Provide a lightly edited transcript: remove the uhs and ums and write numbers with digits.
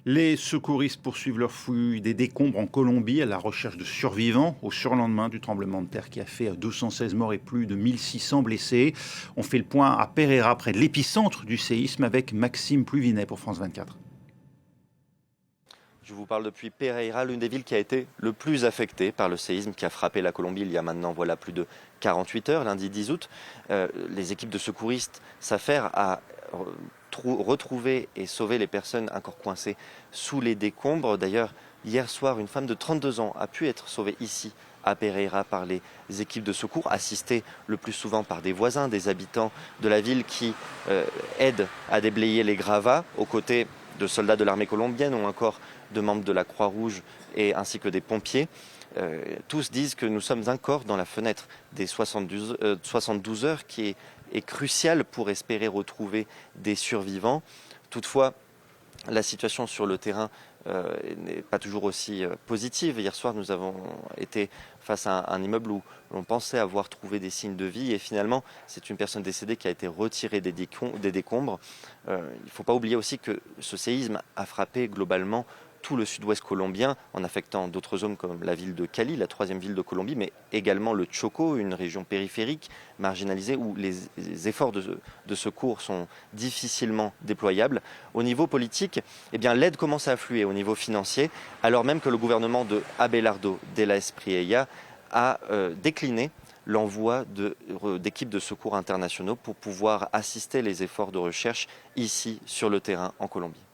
Les secouristes poursuivent leur fouille des décombres en Colombie à la recherche de survivants au surlendemain du tremblement de terre qui a fait 216 morts et plus de 1600 blessés. On fait le point à Pereira, près de l'épicentre du séisme, avec Maxime Pluvinet pour France 24. Je vous parle depuis Pereira, l'une des villes qui a été le plus affectée par le séisme qui a frappé la Colombie il y a maintenant plus de 48 heures, lundi 10 août. Les équipes de secouristes s'affairent à retrouver et sauver les personnes encore coincées sous les décombres. D'ailleurs, hier soir, une femme de 32 ans a pu être sauvée ici à Pereira par les équipes de secours, assistées le plus souvent par des voisins, des habitants de la ville qui aident à déblayer les gravats aux côtés de soldats de l'armée colombienne ou encore de membres de la Croix-Rouge ainsi que des pompiers. Tous disent que nous sommes encore dans la fenêtre des 72 heures qui est cruciale pour espérer retrouver des survivants. Toutefois, la situation sur le terrain n'est pas toujours aussi positive. Hier soir, nous avons été face à un immeuble où l'on pensait avoir trouvé des signes de vie et finalement, c'est une personne décédée qui a été retirée des décombres. Il ne faut pas oublier aussi que ce séisme a frappé globalement tout le sud-ouest colombien en affectant d'autres zones comme la ville de Cali, la troisième ville de Colombie, mais également le Chocó, une région périphérique marginalisée où les efforts de secours sont difficilement déployables. Au niveau politique, l'aide commence à affluer au niveau financier, alors même que le gouvernement de Abelardo de la Espriella a décliné l'envoi d'équipes de secours internationaux pour pouvoir assister les efforts de recherche ici sur le terrain en Colombie.